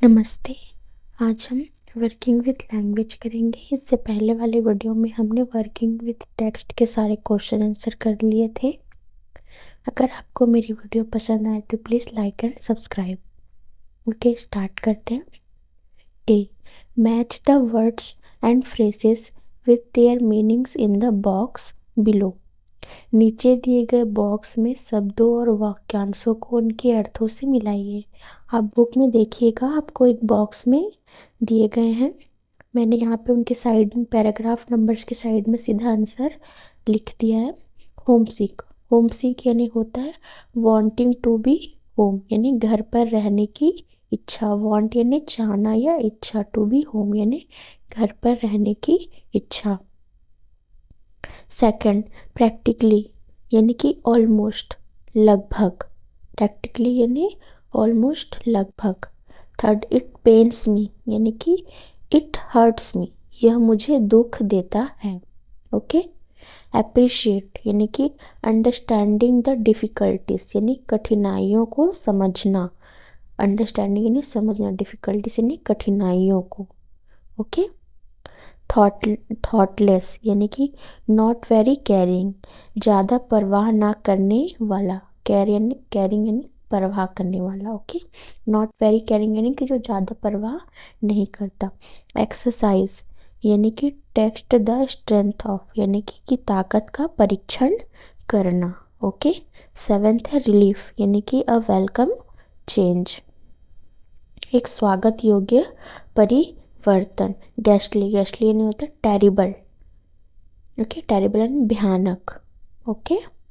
नमस्ते। आज हम वर्किंग विथ लैंग्वेज करेंगे। इससे पहले वाले वीडियो में हमने वर्किंग विथ टेक्स्ट के सारे क्वेश्चन आंसर कर लिए थे। अगर आपको मेरी वीडियो पसंद आए तो please like and subscribe. Okay, start करते हैं। A, match the words and phrases with their meanings in the box below. नीचे दिए गए बॉक्स में शब्दों और वाक्यांशों को उनके अर्थों से मिलाइए। आप बुक में देखिएगा, आपको एक बॉक्स में दिए गए हैं। मैंने यहाँ पे उनके साइड में पैराग्राफ नंबर्स के साइड में सीधा आंसर लिख दिया है। होम सीक, होम सीक यानी होता है वांटिंग टू बी होम, यानी घर पर रहने की इच्छा। वांट यानी चाहना या इच्छा, टू बी होम यानी घर पर रहने की इच्छा। सेकंड, प्रैक्टिकली यानी कि ऑलमोस्ट, लगभग। प्रैक्टिकली यानी ऑलमोस्ट, लगभग। थर्ड, इट पेन्स मी यानी कि इट हर्ट्स मी, यह मुझे दुख देता है। ओके। अप्रिशिएट यानी कि अंडरस्टैंडिंग द डिफ़िकल्टीज यानी कठिनाइयों को समझना। अंडरस्टैंडिंग यानी समझना, डिफ़िकल्टीज यानी कठिनाइयों को। ओके। थॉटलेस यानी कि नॉट वेरी कैरिंग, ज़्यादा परवाह ना करने वाला। कैरिंग यानी परवाह करने वाला। ओके। नॉट वेरी कैरिंग यानी कि जो ज़्यादा परवाह नहीं करता। एक्सरसाइज यानी कि टेस्ट द स्ट्रेंथ ऑफ यानी कि ताकत का परीक्षण करना। ओके। सेवेंथ है रिलीफ यानी कि अ वेलकम चेंज, एक स्वागत योग्य परिवर्तन। गैस्टली, गैस्टली यानी होता है टेरिबल। ओके, टेरिबल यानी भयानक। ओके।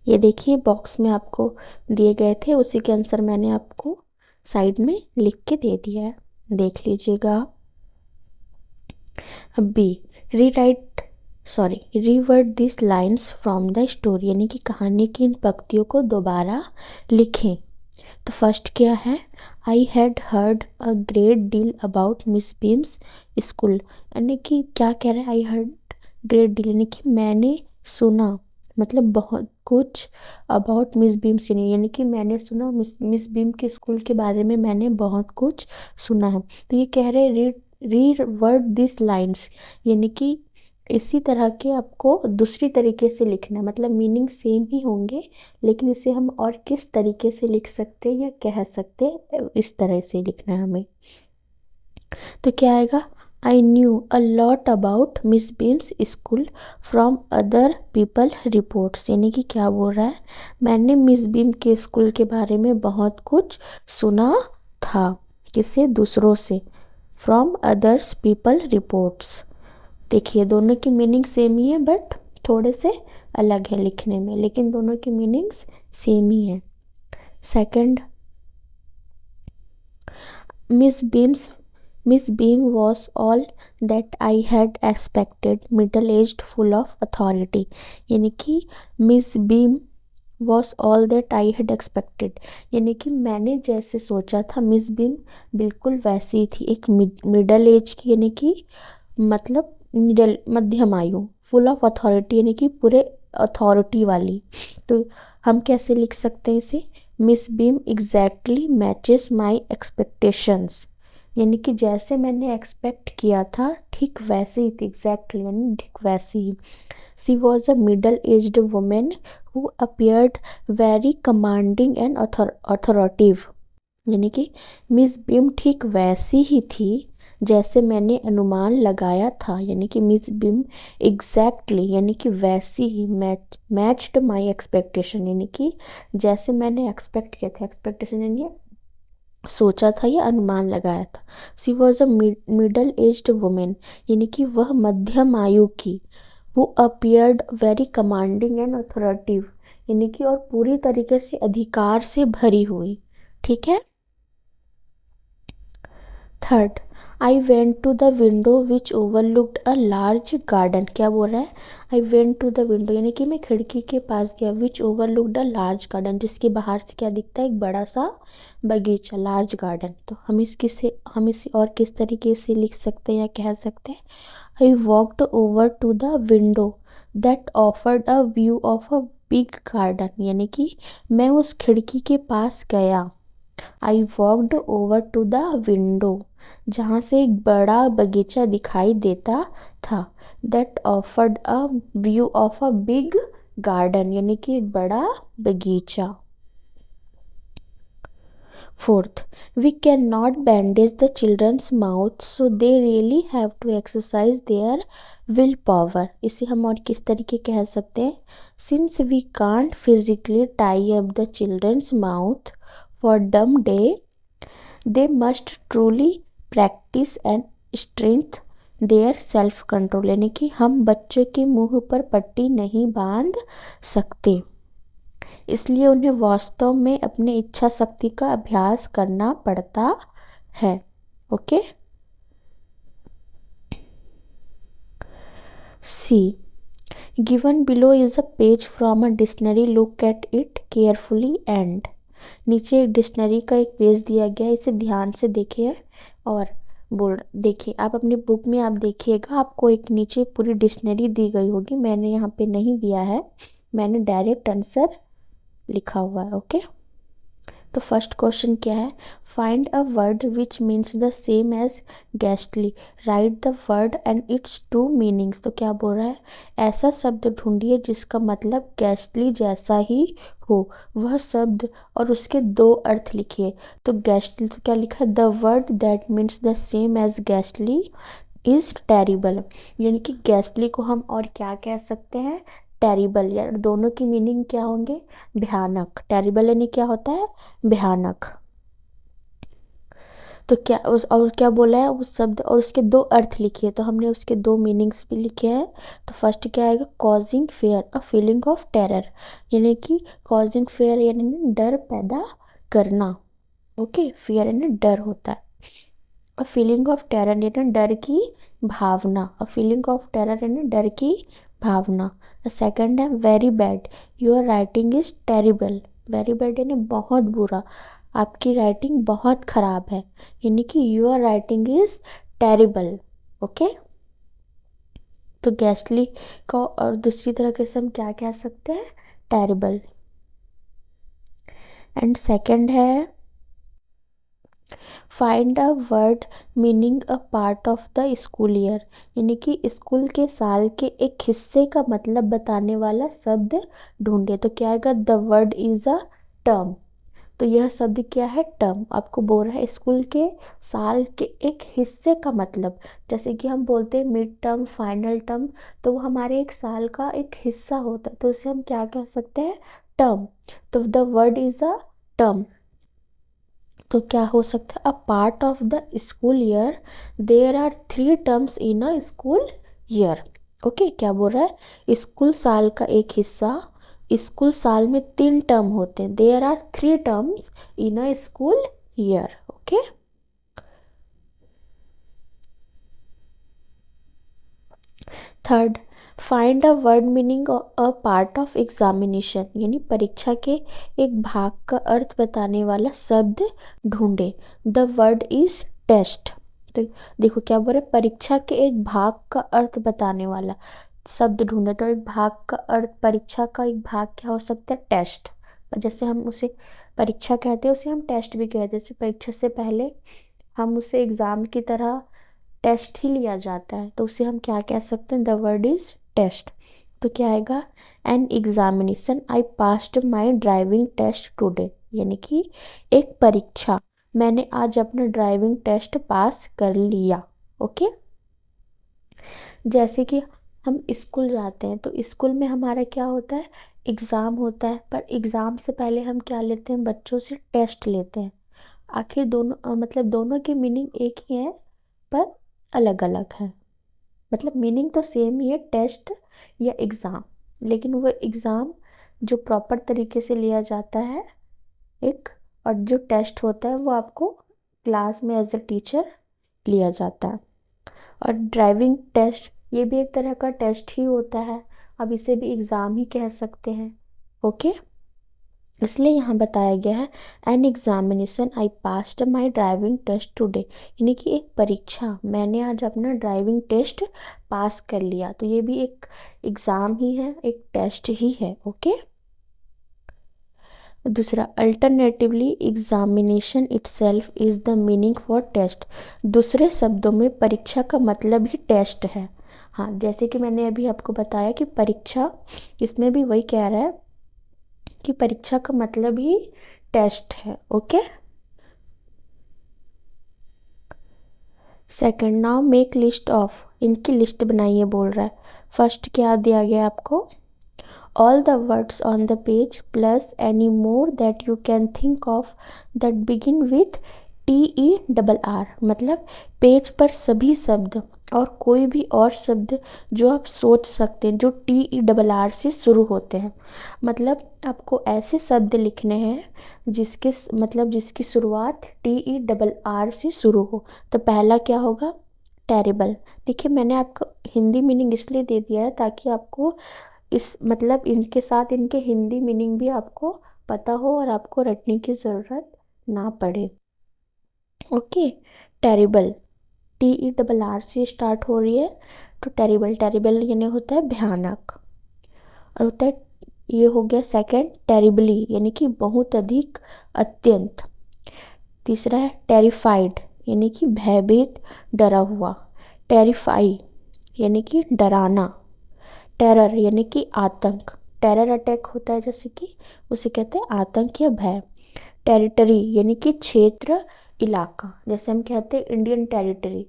ये देखिए बॉक्स में आपको दिए गए थे, उसी के आंसर मैंने आपको साइड में लिख के दे दिया है, देख लीजिएगा। अब B, revert this lines from the story यानी कि कहानी की इन पंक्तियों को दोबारा लिखें। तो फर्स्ट क्या है, I had heard a great deal about miss beams school, यानी कि क्या कह रहा है, आई हर्ड ग्रेट डील यानी कि मैंने सुना, मतलब बहुत कुछ, अबाउट मिस बीम्स यानी कि मैंने सुना मिस बीम के स्कूल के बारे में मैंने बहुत कुछ सुना है। तो ये कह रहे रीवर्ट दिस लाइन्स यानी कि इसी तरह के आपको दूसरी तरीके से लिखना है, मतलब मीनिंग सेम ही होंगे लेकिन इसे हम और किस तरीके से लिख सकते हैं या कह सकते हैं, इस तरह से लिखना है हमें। तो क्या आएगा, I knew a lot about miss beams school from other people reports, यानी कि क्या बोल रहा है, मैंने मिस बीम के स्कूल के बारे में बहुत कुछ सुना था। किससे, दूसरों से। From others people reports. देखिए दोनों की मीनिंग सेम ही है बट थोड़े से अलग है लिखने में, लेकिन दोनों की मीनिंग्स सेम ही है। Second, miss beam was all that I had expected, middle aged full of authority, यानी कि miss beam was all that I had expected यानी कि मैंने जैसे सोचा था मिस बीम बिल्कुल वैसी ही थी, एक मिडल एज की यानी कि मतलब मिडल मध्यम आयु, फुल ऑफ अथॉरिटी यानी कि पूरे अथॉरिटी वाली। तो हम कैसे लिख सकते हैं इसे, मिस बीम एग्जैक्टली मैचेस माई एक्सपेक्टेशंस, यानी कि जैसे मैंने एक्सपेक्ट किया था ठीक वैसे ही थी, एग्जैक्टली यानी ठीक वैसी ही। She was a middle aged women who appeared very commanding and authoritative, यानी कि मिस बीम ठीक वैसी ही थी जैसे मैंने अनुमान लगाया था, यानी कि मिस बीम एग्जैक्टली यानी कि वैसी ही मैच्ड माई एक्सपेक्टेशन, यानी कि जैसे मैंने एक्सपेक्ट किया था, एक्सपेक्टेशन यानी सोचा था या अनुमान लगाया था। She was a middle aged women यानी कि वह मध्यम आयु की, वो appeared very commanding and authoritative यानी कि और पूरी तरीके से अधिकार से भरी हुई। ठीक है। Third, I went to the window which overlooked a large garden, क्या बोल रहा है, I went to the window यानी कि मैं खिड़की के पास गया, which overlooked a large garden जिसके बाहर से क्या दिखता है, एक बड़ा सा बगीचा, लार्ज गार्डन। तो हम इसे और किस तरीके से लिख सकते हैं या कह सकते हैं, I walked over to the window that offered a view of a big garden, यानी कि मैं उस खिड़की के पास गया I walked over to the window, जहाँ से एक बड़ा बगीचा दिखाई देता था। That offered a view of a big garden, यानी कि एक बड़ा बगीचा। Fourth, we cannot bandage the children's mouth, so they really have to exercise their willpower. इसे हम और किस तरीके कह सकते हैं? Since we can't physically tie up the children's mouth for dumb day, they must truly practice and strength their self control. यानी कि हम बच्चों के मुंह पर पट्टी नहीं बांध सकते, इसलिए उन्हें वास्तव में अपनी इच्छा शक्ति का अभ्यास करना पड़ता है। Okay. See, given below is a page from a dictionary, look at it carefully and. नीचे एक डिक्शनरी का एक पेज दिया गया है, इसे ध्यान से देखिए और देखिए आप अपनी बुक में आप देखिएगा, आपको एक नीचे पूरी डिक्शनरी दी गई होगी। मैंने यहाँ पे नहीं दिया है, मैंने डायरेक्ट आंसर लिखा हुआ है। ओके। तो फर्स्ट क्वेश्चन क्या है? Find a word which means the same as ghastly, write the word and its two meanings. तो क्या बोल रहा है? ऐसा शब्द ढूंढिए जिसका मतलब गेस्टली जैसा ही हो, वह शब्द और उसके दो अर्थ लिखिए। तो गेस्टली तो क्या लिखा है? The word that means the same as ghastly is terrible, यानी कि गेस्टली को हम और क्या कह सकते हैं? टेरिबल। या दोनों की मीनिंग क्या होंगे? भयानक। टेरिबल यानी क्या होता है? भयानक। तो क्या उस और क्या बोला है? उस शब्द और उसके दो अर्थ लिखिए, तो हमने उसके दो मीनिंग्स भी लिखे हैं। तो फर्स्ट क्या आएगा? Causing fair a feeling of terror, यानी कि कॉजिंग फेयर यानी डर पैदा करना। ओके। फेयर यानी डर होता है। अ फीलिंग ऑफ टेरर यानी डर की भावना। अ फीलिंग ऑफ टेरर यानी डर की भावना। सेकंड है very bad, your writing is terrible. Very bad यानी बहुत बुरा, आपकी राइटिंग बहुत ख़राब है, यानी कि your writing is terrible. Okay. तो गेस्टली को और दूसरी तरह से हम क्या कह सकते हैं? टेरिबल। एंड सेकंड है find a word meaning a part of the school year, यानी कि स्कूल के साल के एक हिस्से का मतलब बताने वाला शब्द ढूंढे। तो क्या आएगा? The word is a term. तो यह शब्द क्या है? टर्म। आपको बोल रहा है स्कूल के साल के एक हिस्से का मतलब, जैसे कि हम बोलते हैं मिड टर्म, फाइनल टर्म, तो वो हमारे एक साल का एक हिस्सा होता है, तो उसे हम क्या कह सकते हैं? टर्म। तो the word is a term. तो क्या हो सकता है? A part of the school year, there are 3 terms in a school year. Okay. क्या बोल रहा है? स्कूल साल का एक हिस्सा, स्कूल साल में 3 टर्म होते हैं। There are 3 terms in a school year. Okay. Third, find a word meaning a part of examination, यानी परीक्षा के एक भाग का अर्थ बताने वाला शब्द ढूंढे। The word is test. तो देखो क्या बोल रहे? परीक्षा के एक भाग का अर्थ बताने वाला शब्द ढूंढे। तो एक भाग का अर्थ, परीक्षा का एक भाग क्या हो सकता है? टेस्ट। जैसे हम उसे परीक्षा कहते हैं, उसे हम टेस्ट भी कहते हैं। जैसे परीक्षा से पहले हम उसे एग्ज़ाम की तरह टेस्ट ही लिया जाता है, तो उसे हम क्या कह सकते हैं? The word is test. तो क्या आएगा? An examination, I passed my driving test today, यानी कि एक परीक्षा, मैंने आज अपना ड्राइविंग टेस्ट पास कर लिया। ओके। जैसे कि हम स्कूल जाते हैं, तो स्कूल में हमारा क्या होता है? एग्ज़ाम होता है, पर एग्ज़ाम से पहले हम क्या लेते हैं? बच्चों से टेस्ट लेते हैं। आखिर दोनों मतलब दोनों की मीनिंग एक ही है, पर अलग अलग है। मतलब मीनिंग तो सेम ही है, टेस्ट या एग्ज़ाम, लेकिन वो एग्ज़ाम जो प्रॉपर तरीके से लिया जाता है एक, और जो टेस्ट होता है वो आपको क्लास में एज अ टीचर लिया जाता है। और ड्राइविंग टेस्ट ये भी एक तरह का टेस्ट ही होता है, अब इसे भी एग्ज़ाम ही कह सकते हैं। ओके। इसलिए यहाँ बताया गया है an examination, I passed my driving test today, यानी कि एक परीक्षा, मैंने आज अपना ड्राइविंग टेस्ट पास कर लिया। तो ये भी एक एग्ज़ाम ही है, एक टेस्ट ही है। ओके। दूसरा, alternatively examination itself is the meaning for test. दूसरे शब्दों में परीक्षा का मतलब ही टेस्ट है। हाँ, जैसे कि मैंने अभी आपको बताया कि परीक्षा, इसमें भी वही कह रहा है कि परीक्षा का मतलब ही टेस्ट है। Okay. Second, now make list of, इनकी लिस्ट बनाइए बोल रहा है। फर्स्ट क्या दिया गया आपको, all the words on the page plus any more that you can think of that begin with TERR, मतलब पेज पर सभी शब्द और कोई भी और शब्द जो आप सोच सकते हैं जो TERR से शुरू होते हैं। मतलब आपको ऐसे शब्द लिखने हैं जिसके मतलब जिसकी शुरुआत TERR से शुरू हो। तो पहला क्या होगा, टेरिबल। देखिए, मैंने आपको हिंदी मीनिंग इसलिए दे दिया है ताकि आपको इस मतलब इनके साथ इनके हिंदी मीनिंग भी आपको पता हो और आपको रटने की ज़रूरत ना पड़े। ओके। टेरिबल, TERR से स्टार्ट हो रही है, तो टेरिबल, टेरिबल यानी होता है भयानक। और होता है, ये हो गया सेकंड, टेरिबली यानी कि बहुत अधिक, अत्यंत। तीसरा है टेरिफाइड यानी कि भयभीत, डरा हुआ। टेरिफाई यानी कि डराना। टेरर यानी कि आतंक, टेरर अटैक होता है जैसे कि, उसे कहते हैं आतंक या भय। टेरिटरी यानी कि क्षेत्र, इलाका, जैसे हम कहते हैं इंडियन टेरिटरी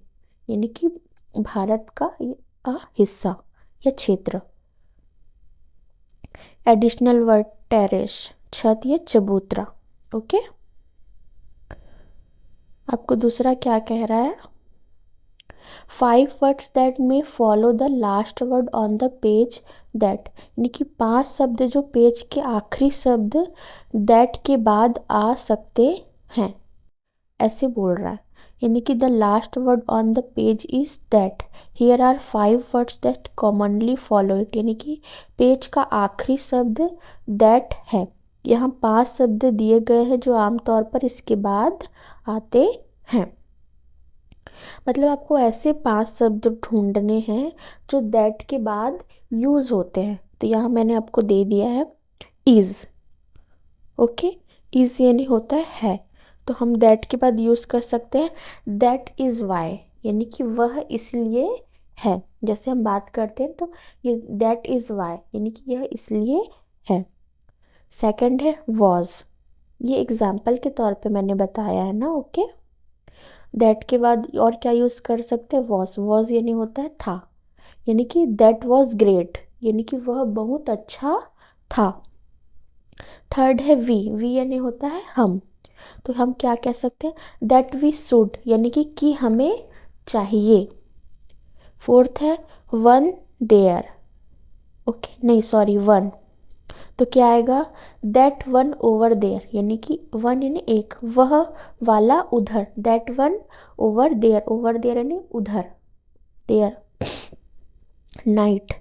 यानी कि भारत का हिस्सा या क्षेत्र। एडिशनल वर्ड टेरेस, छत या चबूतरा। ओके। आपको दूसरा क्या कह रहा है, 5 words that may follow the last word on the page that, यानी कि 5 शब्द जो पेज के आखिरी शब्द that के बाद आ सकते हैं, ऐसे बोल रहा है। यानी कि the last word on the page is that, here are 5 words that commonly follow it, यानी कि पेज का आखिरी शब्द दैट है। यहाँ 5 शब्द दिए गए हैं जो आमतौर पर इसके बाद आते हैं। मतलब आपको ऐसे 5 शब्द ढूंढने हैं जो दैट के बाद यूज़ होते हैं। तो यहाँ मैंने आपको दे दिया है इज़। ओके। इज़ यानी होता है, तो हम दैट के बाद यूज़ कर सकते हैं दैट इज़ वाई, यानी कि वह इसलिए है। जैसे हम बात करते हैं तो ये दैट इज़ वाई यानी कि यह इसलिए है। सेकंड है वॉज, ये एग्जाम्पल के तौर पे मैंने बताया है ना। ओके। दैट के बाद और क्या यूज़ कर सकते हैं, वॉज, वॉज यानी होता है था, यानी कि दैट वॉज ग्रेट यानी कि वह बहुत अच्छा था। थर्ड है वी यानी होता है हम, तो हम क्या कह सकते हैं, दैट वी शुड यानी कि हमें चाहिए। फोर्थ है वन देयर, ओके नहीं सॉरी वन, तो क्या आएगा, दैट वन ओवर देयर यानी कि वन यानी एक, वह वाला उधर, दैट वन ओवर देयर यानी उधर, देयर। नाइट,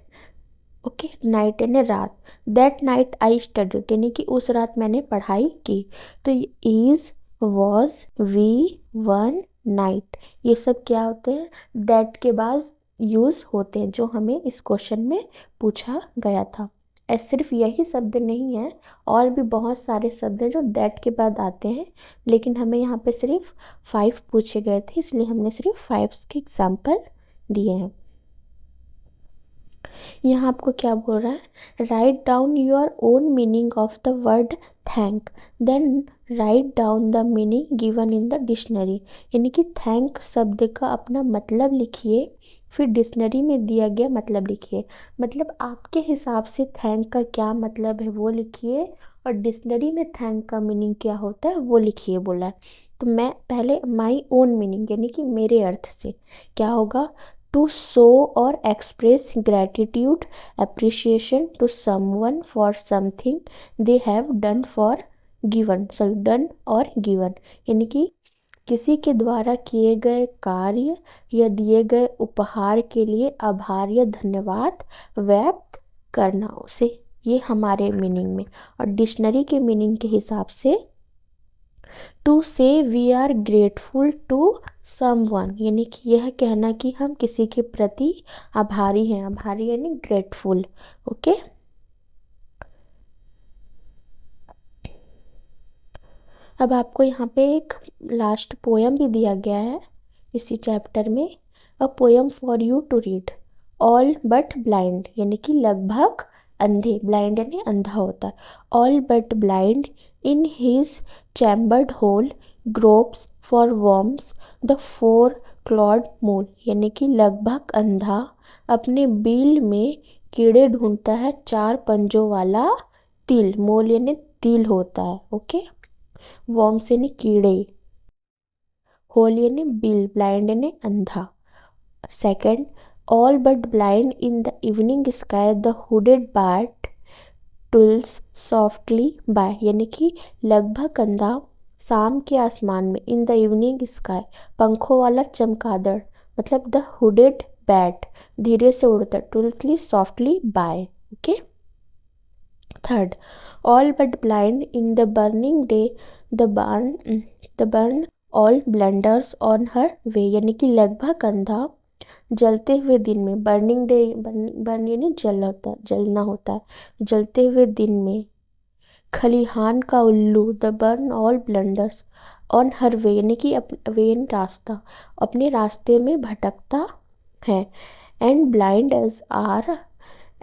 ओके, नाइट यानी रात, दैट नाइट आई स्टडीड यानी कि उस रात मैंने पढ़ाई की। तो is, was, we, one, night, ये सब क्या होते हैं, दैट के बाद यूज़ होते हैं, जो हमें इस क्वेश्चन में पूछा गया था। सिर्फ यही शब्द नहीं है, और भी बहुत सारे शब्द हैं जो दैट के बाद आते हैं, लेकिन हमें यहाँ पे सिर्फ 5 पूछे गए थे, इसलिए हमने सिर्फ 5 के एग्जाम्पल दिए हैं। यहाँ आपको क्या बोल रहा है, write down your own meaning of the word thank, then write down the meaning given in the dictionary, यानी कि थैंक शब्द का अपना मतलब लिखिए, फिर डिक्शनरी में दिया गया मतलब लिखिए। मतलब आपके हिसाब से थैंक का क्या मतलब है वो लिखिए, और डिक्शनरी में थैंक का मीनिंग क्या होता है वो लिखिए बोला है। तो मैं पहले माई ओन मीनिंग यानी कि मेरे अर्थ से क्या होगा, टू शो और express gratitude, appreciation to someone for something they have done for given, sorry done और गिवन, यानी कि किसी के द्वारा किए गए कार्य या दिए गए उपहार के लिए आभार या धन्यवाद व्यक्त करना उसे, ये हमारे मीनिंग में। और डिक्शनरी के मीनिंग के हिसाब से टू से we are grateful to someone, यानी कि यह कहना कि हम किसी के प्रति आभारी हैं, आभारी यानी ग्रेटफुल। ओके। अब आपको यहाँ पे एक लास्ट पोयम भी दिया गया है इसी चैप्टर में, a poem for you to read. All but blind यानी कि लगभग अंधे, ब्लाइंड यानी अंधा होता है। All but blind in his chambered hole gropes for worms the four clawed mole, यानी कि लगभग अंधा अपने बिल में कीड़े ढूंढता है चार पंजों वाला तिल, मोल यानी तिल होता है। ओके, वॉर्म्स यानी कीड़े, होल यानी बिल, ब्लाइंड यानी अंधा। Second, all but blind in the evening sky the hooded bird tolls softly by, यानी कि लगभग अंधा शाम के आसमान में, इन द इवनिंग स्काई पंखों वाला चमगादड़, मतलब द हुडेड बैट धीरे से उड़ता, twirls softly by. Okay. Third, all but blind in the burning day the barn owl blunders on her way, यानी कि लगभग अंधा जलते हुए दिन में, बर्निंग डे, बर्न यानी जलना होता है, जलते हुए दिन में खलिहान का उल्लू, the barn owl blunders on her way, यानी कि वे रास्ता, अपने रास्ते में भटकता है। And blind as are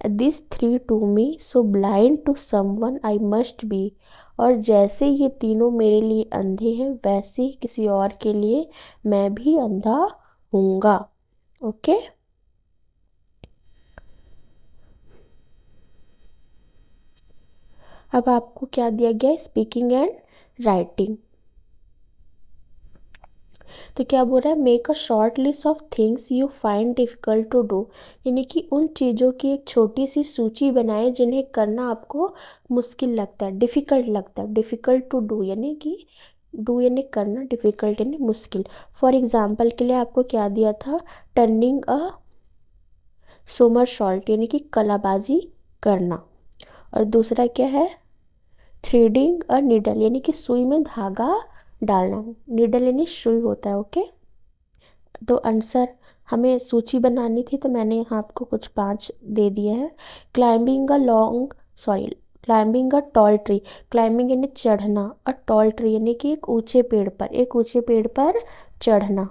these three to me so blind to someone I must be, और जैसे ये तीनों मेरे लिए अंधे हैं वैसे ही किसी और के लिए मैं भी अंधा हूँगा। ओके। अब आपको क्या दिया गया है, स्पीकिंग एंड राइटिंग। तो क्या बोल रहा है, make a short list of things you find difficult to do, यानी कि उन चीज़ों की एक छोटी सी सूची बनाएं जिन्हें करना आपको मुश्किल लगता है, डिफ़िकल्ट लगता है। डिफ़िकल्ट टू डू यानी कि डू यानी करना, डिफ़िकल्ट यानी मुश्किल। फॉर एग्जाम्पल के लिए आपको क्या दिया था, टर्निंग अ सोमरसॉल्ट यानी कि कलाबाजी करना। और दूसरा क्या है, थ्रेडिंग अ नीडल यानी कि सुई में धागा डालना, नीडल यानी सुई होता है। ओके। तो आंसर हमें सूची बनानी थी तो मैंने यहाँ आपको कुछ 5 दे दिए हैं। Climbing a tall tree, climbing यानी चढ़ना, अ टॉल ट्री यानी कि एक ऊंचे पेड़ पर चढ़ना,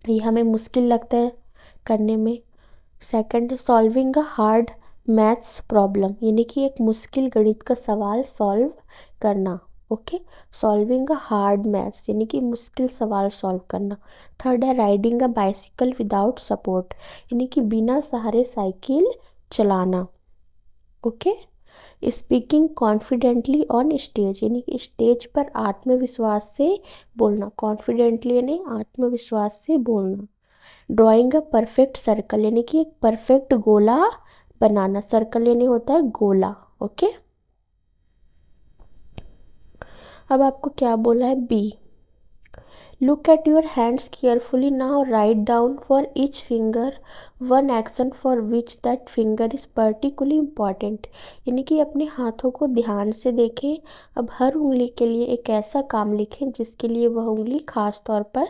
ये हमें मुश्किल लगता है करने में। Second, solving a hard maths problem, यानी कि एक मुश्किल गणित का सवाल सॉल्व करना। Okay, solving a hard maths यानी कि मुश्किल सवाल सॉल्व करना। थर्ड है riding a bicycle without support, यानी कि बिना सहारे साइकिल चलाना। Okay, speaking confidently on stage, यानी कि स्टेज पर आत्मविश्वास से बोलना, कॉन्फिडेंटली यानी आत्मविश्वास से बोलना। ड्राइंग अ परफेक्ट सर्कल, यानी कि एक परफेक्ट गोला बनाना, सर्कल यानी होता है गोला। ओके। अब आपको क्या बोला है, B, look at your hands carefully now write down for each finger one action for which that finger is particularly important, यानी कि अपने हाथों को ध्यान से देखें, अब हर उंगली के लिए एक ऐसा काम लिखें जिसके लिए वह उंगली खास तौर पर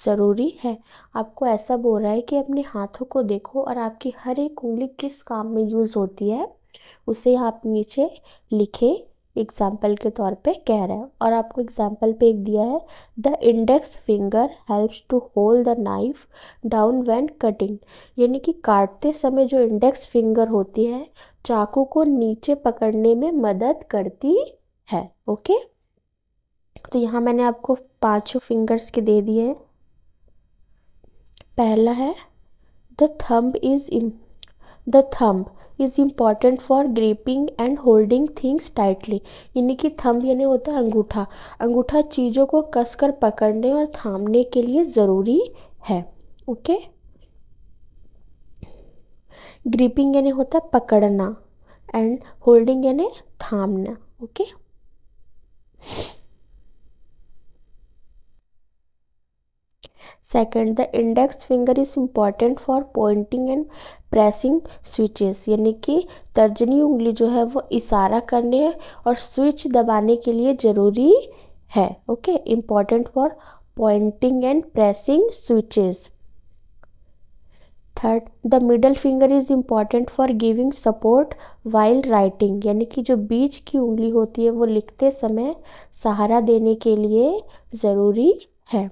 ज़रूरी है। आपको ऐसा बोल रहा है कि अपने हाथों को देखो और आपकी हर एक उंगली किस काम में यूज़ होती है उसे आप नीचे लिखे, एग्जाम्पल के तौर पे कह रहा है। और आपको एग्जाम्पल पे एक दिया है, the index finger helps to hold the knife down when cutting, यानी कि काटते समय जो इंडेक्स फिंगर होती है चाकू को नीचे पकड़ने में मदद करती है। ओके, तो यहाँ मैंने आपको 5 फिंगर्स के दे दिए हैं। पहला है the thumb is important for gripping and holding things tightly, यानी कि थंब यानी होता है अंगूठा, अंगूठा चीज़ों को कसकर पकड़ने और थामने के लिए ज़रूरी है। ओके, ग्रिपिंग यानी होता है पकड़ना एंड होल्डिंग यानी थामना। Okay, second, the index finger is important for pointing and pressing switches, यानी कि तर्जनी उंगली जो है वो इशारा करने और स्विच दबाने के लिए ज़रूरी है। Okay, important for pointing and pressing switches. Third, the middle finger is important for giving support while writing, यानी कि जो बीच की उंगली होती है वो लिखते समय सहारा देने के लिए ज़रूरी है।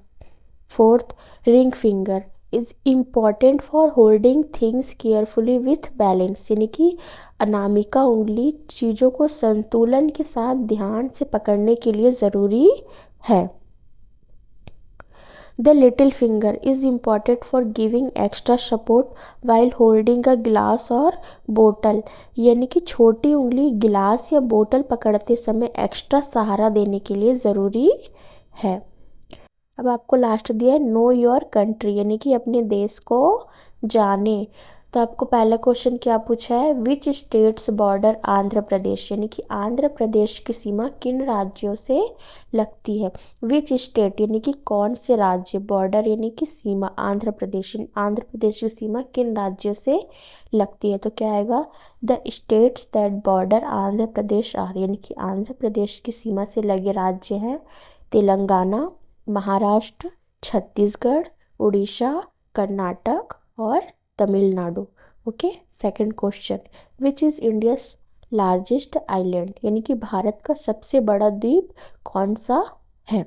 Fourth, ring finger is important for holding things carefully with balance, यानी कि अनामिका उंगली चीज़ों को संतुलन के साथ ध्यान से पकड़ने के लिए ज़रूरी है। The little finger is important for giving extra support while holding a glass और बोतल, यानी कि छोटी उंगली गिलास या बोतल पकड़ते समय एक्स्ट्रा सहारा देने के लिए ज़रूरी है। अब आपको लास्ट दिया है नो योर कंट्री, यानी कि अपने देश को जाने। तो आपको पहला क्वेश्चन क्या पूछा है, विच स्टेट्स बॉर्डर आंध्र प्रदेश, यानी कि आंध्र प्रदेश की सीमा किन राज्यों से लगती है। विच स्टेट यानी कि कौन से राज्य, बॉर्डर यानी कि सीमा, आंध्र प्रदेश की सीमा किन राज्यों से लगती है। तो क्या आएगा, the states that border Andhra Pradesh are, यानी कि आंध्र प्रदेश की सीमा से लगे राज्य हैं तेलंगाना, महाराष्ट्र, छत्तीसगढ़, उड़ीसा, कर्नाटक और Tamil Nadu. Okay. Second question, which is India's largest island, यानी कि भारत का सबसे बड़ा द्वीप कौन सा है।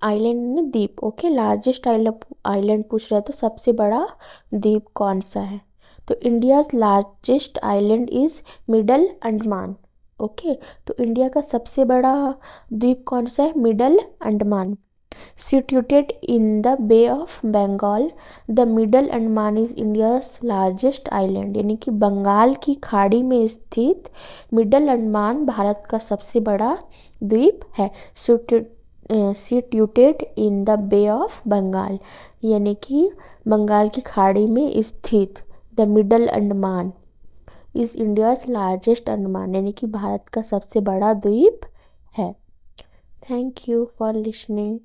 आइलैंड में द्वीप, ओके। लार्जेस्ट आइलैंड पूछ रहा है तो सबसे बड़ा द्वीप कौन सा है। तो India's largest island is middle Andaman. Okay. तो इंडिया का सबसे बड़ा द्वीप कौन सा है, middle Andaman. Situated in the Bay of Bengal, the middle Andaman is India's largest island, यानी कि बंगाल की खाड़ी में स्थित मिडल अंडमान भारत का सबसे बड़ा द्वीप है। Situated in the Bay of Bengal, यानी कि बंगाल की खाड़ी में स्थित the middle Andaman is India's largest Andaman, यानी कि भारत का सबसे बड़ा द्वीप है। Thank you for listening.